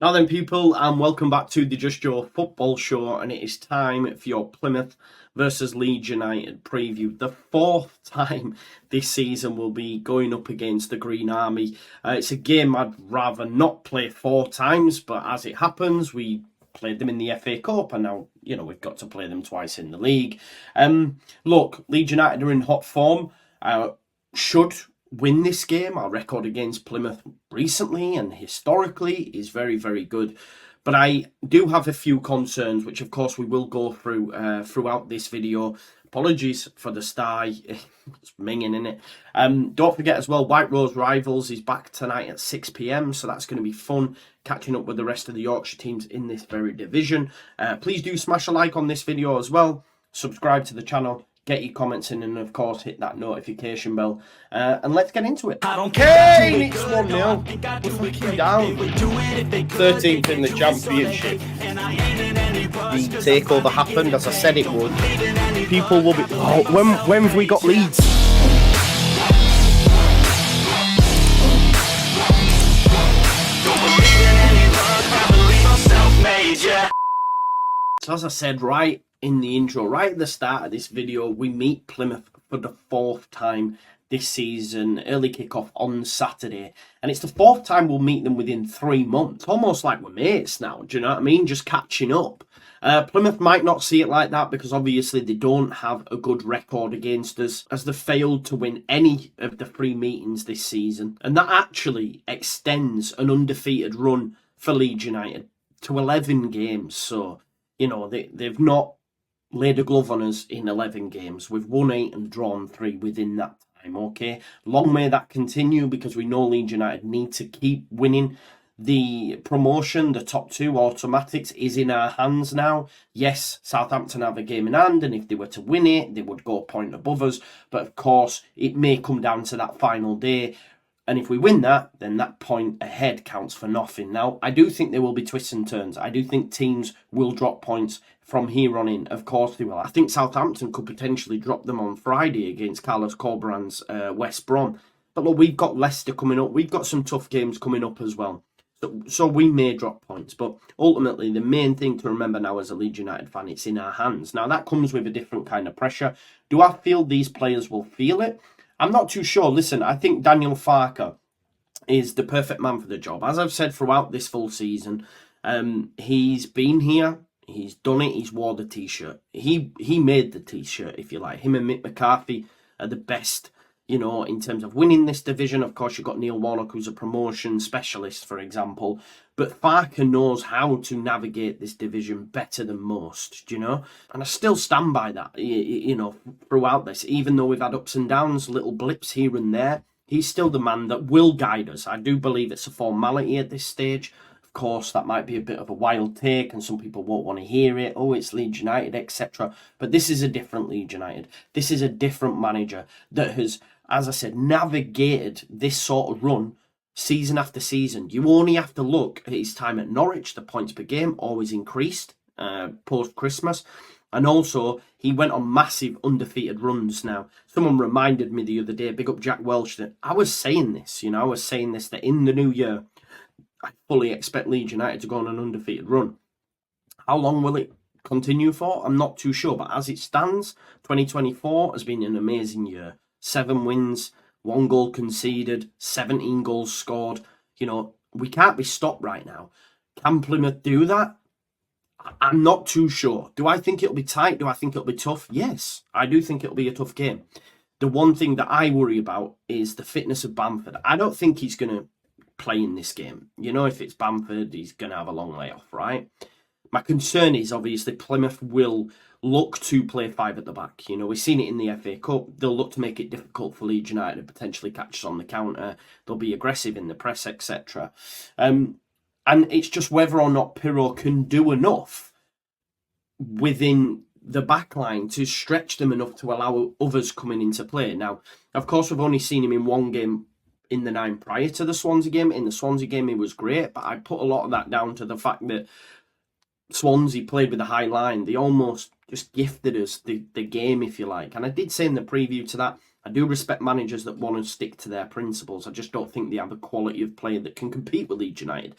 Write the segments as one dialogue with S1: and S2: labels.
S1: Now then, people, and welcome back to the Just Joe football show, and it is time for your Plymouth versus Leeds United preview. The fourth time this season we'll be going up against the Green Army. It's a game I'd rather not play 4 times, but as it happens, we played them in the FA Cup, and now, we've got to play them twice in the league. Look, Leeds United are in hot form. Should win this game. Our record against Plymouth recently and historically is very, very good. But I do have a few concerns, which of course we will go through throughout this video. Apologies for the sty. It's minging, in it. Don't forget as well, White Rose Rivals is back tonight at 6 p.m. So that's going to be fun, catching up with the rest of the Yorkshire teams in this very division. Please do smash a like on this video as well. Subscribe to the channel. Get your comments in, and of course hit that notification bell, and let's get into it. I don't care. It's 1-0. We're fucking down. 13th in the championship. The takeover happened as I said it would. People will be. Oh, when have we got Leeds? So as I said right in the intro, right at the start of this video, we meet Plymouth for the 4th time this season. Early kickoff on Saturday, and it's the 4th time we'll meet them within 3 months. Almost like we're mates now, do you know what I mean? Just catching up. Plymouth might not see it like that because obviously they don't have a good record against us, as they failed to win any of the 3 meetings this season, and that actually extends an undefeated run for Leeds United to 11 games. So they've not laid a glove on us in 11 games. We've won 8 and drawn 3 within that time, okay? Long may that continue, because we know Leeds United need to keep winning. The promotion, the top 2 automatics, is in our hands now. Yes, Southampton have a game in hand, and if they were to win it, they would go a point above us. But of course, it may come down to that final day. And if we win that, then that point ahead counts for nothing. Now, I do think there will be twists and turns. I do think teams will drop points from here on in. Of course they will. I think Southampton could potentially drop them on Friday against Carlos Corberan's West Brom. But look, we've got Leicester coming up. We've got some tough games coming up as well. So we may drop points. But ultimately, the main thing to remember now as a Leeds United fan, it's in our hands. Now, that comes with a different kind of pressure. Do I feel these players will feel it? I'm not too sure. Listen, I think Daniel Farke is the perfect man for the job. As I've said throughout this full season, he's been here, he's done it, he's wore the T-shirt. He made the T-shirt, if you like. Him and Mick McCarthy are the best, in terms of winning this division. Of course, you've got Neil Warnock, who's a promotion specialist, for example. But Farke knows how to navigate this division better than most, And I still stand by that, throughout this. Even though we've had ups and downs, little blips here and there, he's still the man that will guide us. I do believe it's a formality at this stage. Of course, that might be a bit of a wild take, and some people won't want to hear it. Oh, it's Leeds United, etc. But this is a different Leeds United. This is a different manager that has, as I said, navigated this sort of run season after season. You only have to look at his time at Norwich. The points per game always increased post-Christmas. And also, he went on massive undefeated runs now. Someone reminded me the other day, big up Jack Welch, that I was saying this, that in the new year, I fully expect Leeds United to go on an undefeated run. How long will it continue for? I'm not too sure. But as it stands, 2024 has been an amazing year. 7 wins, 1 goal conceded, 17 goals scored. We can't be stopped right now. Can Plymouth do that? I'm not too sure. Do I think it'll be tight? Do I think it'll be tough? Yes, I do think it'll be a tough game. The one thing that I worry about is the fitness of Bamford. I don't think he's going to play in this game. If it's Bamford, he's going to have a long layoff, right? My concern is obviously Plymouth will look to play 5 at the back. We've seen it in the FA Cup. They'll look to make it difficult for Leeds United to potentially catch us on the counter. They'll be aggressive in the press, etc. And it's just whether or not Pirro can do enough within the back line to stretch them enough to allow others coming into play. Now, of course, we've only seen him in 1 game in the 9 prior to the Swansea game. In the Swansea game, he was great, but I put a lot of that down to the fact that Swansea played with a high line. They almost just gifted us the game, if you like. And I did say in the preview to that, I do respect managers that want to stick to their principles. I just don't think they have a quality of player that can compete with Leeds United.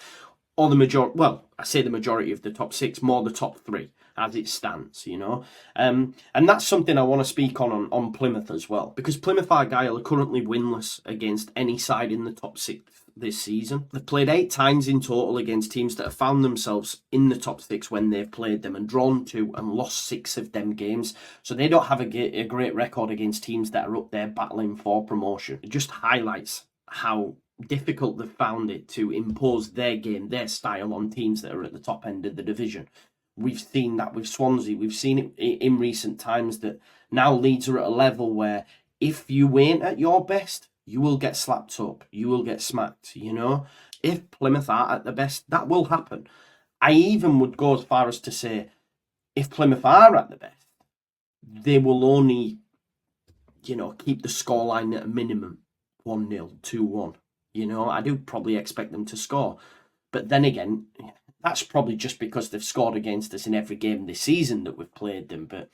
S1: or the majority, well, I say the majority of the top 6, more the top 3 as it stands, you know. And that's something I want to speak on Plymouth as well, because Plymouth Argyle are currently winless against any side in the top 6 this season. They've played 8 times in total against teams that have found themselves in the top 6 when they've played them, and drawn 2 and lost 6 of them games. So they don't have a great record against teams that are up there battling for promotion. It just highlights how difficult they've found it to impose their game, their style on teams that are at the top end of the division. We've seen that with Swansea. We've seen it in recent times that now Leeds are at a level where if you ain't at your best, you will get slapped up. You will get smacked, you know. If Plymouth are at the best, that will happen. I even would go as far as to say, if Plymouth are at the best, they will only, you know, keep the scoreline at a minimum. 1-0, 2-1. You know, I do probably expect them to score. But then again, that's probably just because they've scored against us in every game this season that we've played them. But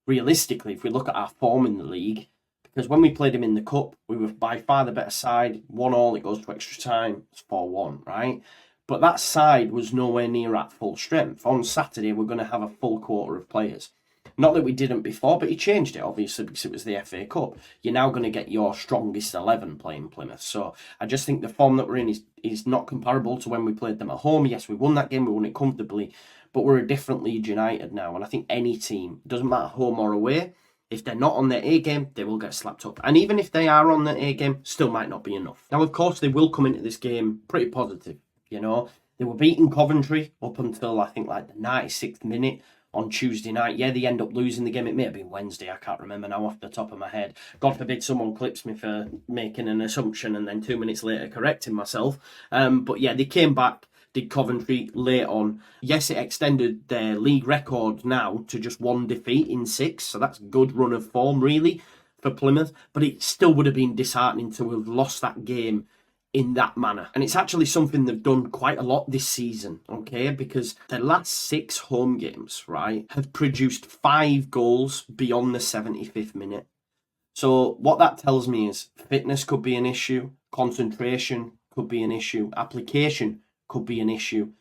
S1: realistically, if we look at our form in the league, because when we played them in the Cup, we were by far the better side. 1-1, it goes to extra time, it's 4-1, right? But that side was nowhere near at full strength. On Saturday, we're going to have a full quarter of players. Not that we didn't before, but he changed it, obviously, because it was the FA Cup. You're now going to get your strongest 11 playing Plymouth. So I just think the form that we're in is not comparable to when we played them at home. Yes, we won that game, we won it comfortably, but we're a different Leeds United now. And I think any team, doesn't matter home or away, if they're not on their A game, they will get slapped up. And even if they are on their A game, still might not be enough. Now, of course, they will come into this game pretty positive, you know. They were beating Coventry up until, I think, like the 96th minute on Tuesday night. Yeah, they end up losing the game. It may have been Wednesday, I can't remember now off the top of my head. God forbid someone clips me for making an assumption and then 2 minutes later correcting myself. But yeah, they came back, did Coventry late on. Yes, it extended their league record now to just 1 defeat in 6, so that's a good run of form, really, for Plymouth. But it still would have been disheartening to have lost that game in that manner. And it's actually something they've done quite a lot this season, okay? Because their last 6 home games, right, have produced 5 goals beyond the 75th minute. So what that tells me is fitness could be an issue, concentration could be an issue, application could be an issue.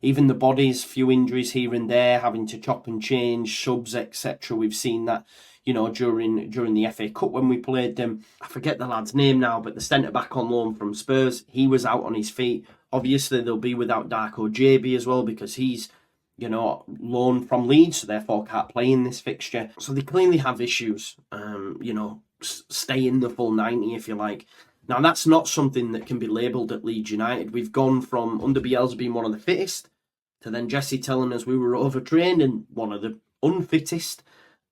S1: Even the bodies, few injuries here and there, having to chop and change, subs, etc. We've seen that, you know, during the FA Cup when we played them. I forget the lad's name now, but the centre-back on loan from Spurs, he was out on his feet. Obviously, they'll be without Darko JB as well, because he's, you know, loaned from Leeds, so therefore can't play in this fixture. So they clearly have issues, you know, stay in the full 90, if you like. Now, that's not something that can be labelled at Leeds United. We've gone from, under Bielsa being one of the fittest, to then Jesse telling us we were overtrained and one of the unfittest,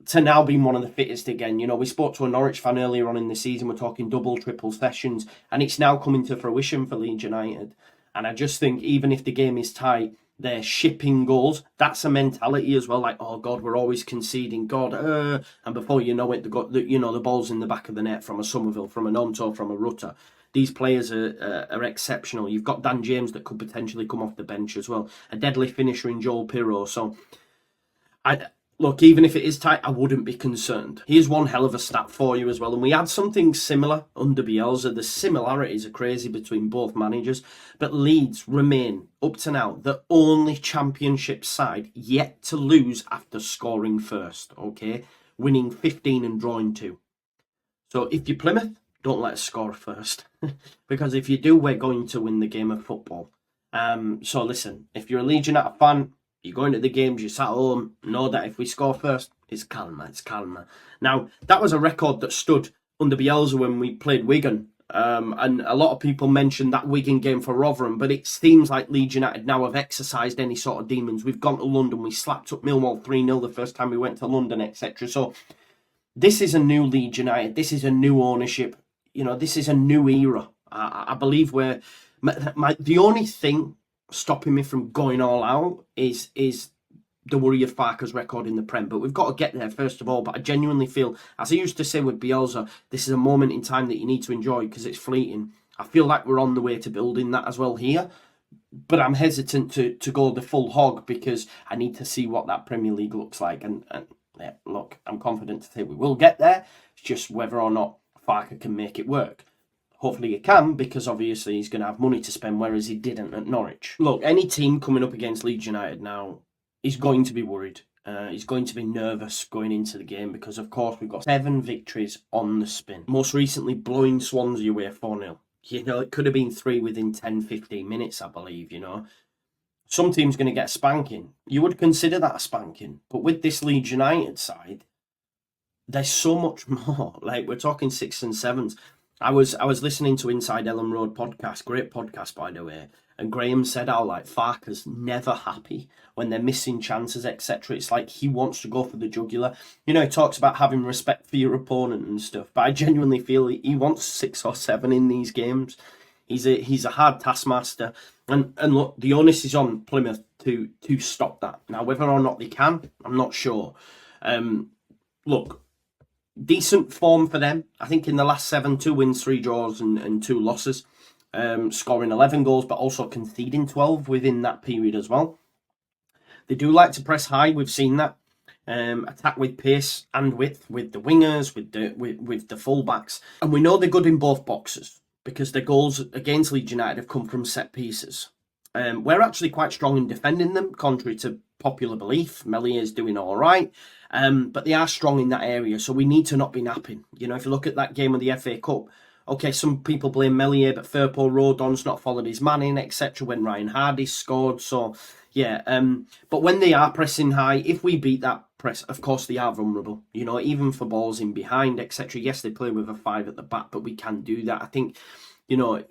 S1: to now being one of the fittest again. You know, we spoke to a Norwich fan earlier on in the season, we're talking double, triple sessions, and it's now coming to fruition for Leeds United. And I just think, even if the game is tight, they're shipping goals. That's a mentality as well, like, oh God, we're always conceding, God, and before you know it, the ball's in the back of the net from a Somerville, from a Nonto, from a Rutter. These players are exceptional. You've got Dan James that could potentially come off the bench as well. A deadly finisher in Joel Pirro. So, look, even if it is tight, I wouldn't be concerned. Here's one hell of a stat for you as well. And we had something similar under Bielsa. The similarities are crazy between both managers. But Leeds remain, up to now, the only Championship side yet to lose after scoring first. Okay? Winning 15 and drawing 2. So if you're Plymouth, don't let us score first. Because if you do, we're going to win the game of football. So listen, if you're a Leeds United fan, you go into the games, you sat at home, know that if we score first, it's calmer. Now, that was a record that stood under Bielsa when we played Wigan. And a lot of people mentioned that Wigan game for Rotherham, but it seems like Leeds United now have exercised any sort of demons. We've gone to London, we slapped up Millwall 3-0 the first time we went to London, etc. So this is a new Leeds United. This is a new ownership. You know, this is a new era. I believe where the only thing stopping me from going all out is the worry of Farke's record in the Prem. But we've got to get there first of all. But I genuinely feel, as I used to say with Bielsa, this is a moment in time that you need to enjoy because it's fleeting. I feel like we're on the way to building that as well here. But I'm hesitant to go the full hog because I need to see what that Premier League looks like. And yeah, look, I'm confident to say we will get there. It's just whether or not Farke can make it work. Hopefully he can, because obviously he's going to have money to spend, whereas he didn't at Norwich. Look, any team coming up against Leeds United now is going to be worried. He's going to be nervous going into the game because, of course, we've got 7 victories on the spin. Most recently, blowing Swansea away 4-0. You know, it could have been 3 within 10, 15 minutes, I believe, you know. Some team's going to get a spanking. You would consider that a spanking. But with this Leeds United side, there's so much more. Like, we're talking 6s and 7s. I was listening to Inside Ellen Road podcast, great podcast, by the way, and Graham said how, like, Farke's never happy when they're missing chances, etc. It's like he wants to go for the jugular. You know, he talks about having respect for your opponent and stuff, but I genuinely feel he wants 6 or 7 in these games. He's a hard taskmaster, and look, the onus is on Plymouth to stop that. Now, whether or not they can, I'm not sure. Look, decent form for them. I think in the last 7, 2 wins, 3 draws and 2 losses. Scoring 11 goals, but also conceding 12 within that period as well. They do like to press high. We've seen that. Attack with pace and width, with the wingers, with the fullbacks. And we know they're good in both boxes, because their goals against Leeds United have come from set pieces. We're actually quite strong in defending them, contrary to popular belief. Meslier is doing all right, but they are strong in that area, so we need to not be napping. You know, if you look at that game of the FA Cup, okay, some people blame Meslier, but Firpo Rodon's not followed his man in, etc. when Ryan Hardy scored. So, yeah, but when they are pressing high, if we beat that press, of course they are vulnerable, you know, even for balls in behind, etc. Yes, they play with a 5 at the back, but we can do that. I think, you know,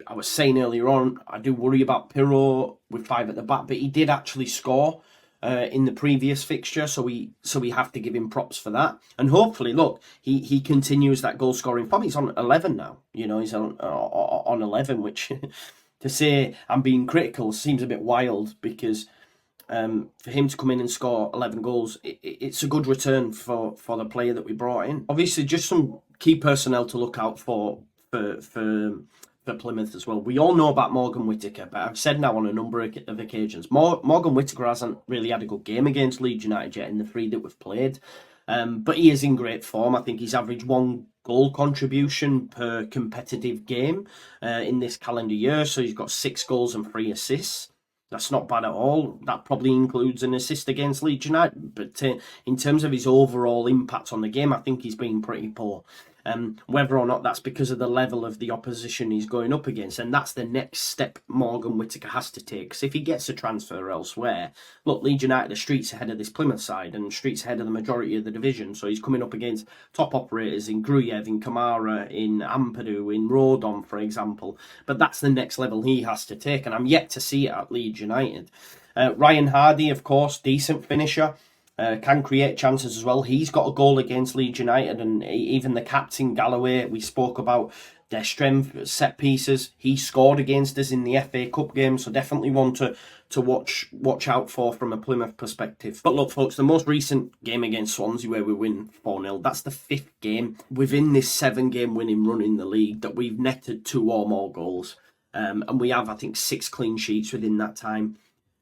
S1: I was saying earlier on, I do worry about Pirro with 5 at the back, but he did actually score in the previous fixture, so we have to give him props for that. And hopefully, look, he continues that goal scoring form. He's on 11 now, you know, he's on 11, which to say I'm being critical seems a bit wild, because for him to come in and score 11 goals, it's a good return for the player that we brought in. Obviously, just some key personnel to look out for Plymouth as well. We all know about Morgan Whittaker, but I've said now on a number of occasions, Morgan Whittaker hasn't really had a good game against Leeds United yet in the 3 that we've played. But he is in great form. I think he's averaged 1 goal contribution per competitive game in this calendar year. So he's got 6 goals and 3 assists. That's not bad at all. That probably includes an assist against Leeds United. But in terms of his overall impact on the game, I think he's been pretty poor. Whether or not that's because of the level of the opposition he's going up against, and that's the next step Morgan Whittaker has to take. Because if he gets a transfer elsewhere, look, Leeds United are streets ahead of this Plymouth side and streets ahead of the majority of the division. So he's coming up against top operators in Gruyev, in Kamara, in Ampadu, in Rodon, for example. But that's the next level he has to take, and I'm yet to see it at Leeds United. Ryan Hardy, of course, decent finisher. Can create chances as well. He's got a goal against Leeds United, and even the captain Galloway, we spoke about their strength, set pieces. He scored against us in the FA Cup game, so definitely one to watch out for from a Plymouth perspective. But look, folks, the most recent game against Swansea where we win 4-0, that's the 5th game within this 7-game winning run in the league that we've netted 2 or more goals. And we have, I think, 6 clean sheets within that time.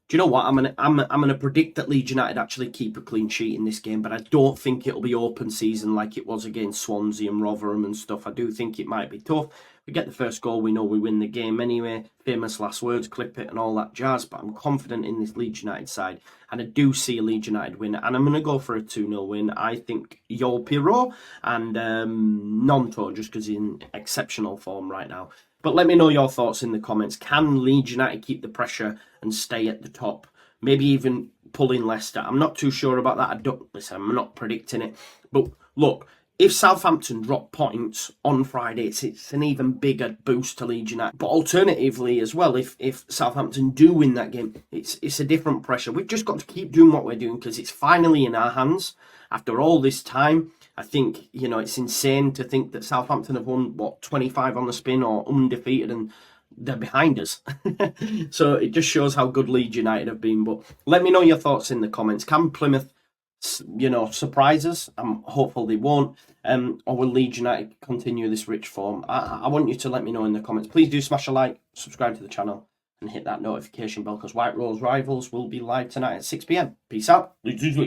S1: Do you know what? I'm gonna predict that Leeds United actually keep a clean sheet in this game, but I don't think it'll be open season like it was against Swansea and Rotherham and stuff. I do think it might be tough. We get the first goal, we know we win the game anyway. Famous last words, clip it and all that jazz. But I'm confident in this Leeds United side, and I do see a Leeds United win, and I'm gonna go for a 2-0 win. I think Yol Pirro and Nonto, just because he's in exceptional form right now. But let me know your thoughts in the comments. Can Leeds United keep the pressure and stay at the top? Maybe even pull in Leicester. I'm not too sure about that. I'm not predicting it. But look, if Southampton drop points on Friday, it's an even bigger boost to Leeds United. But alternatively as well, if Southampton do win that game, it's a different pressure. We've just got to keep doing what we're doing because it's finally in our hands after all this time. I think, you know, it's insane to think that Southampton have won, 25 on the spin or undefeated, and they're behind us. So it just shows how good Leeds United have been. But let me know your thoughts in the comments. Can Plymouth, you know, surprise us? I'm hopeful they won't. Or will Leeds United continue this rich form? I want you to let me know in the comments. Please do smash a like, subscribe to the channel, and hit that notification bell, because White Rose Rivals will be live tonight at 6 PM. Peace out. LEEDSUNITED.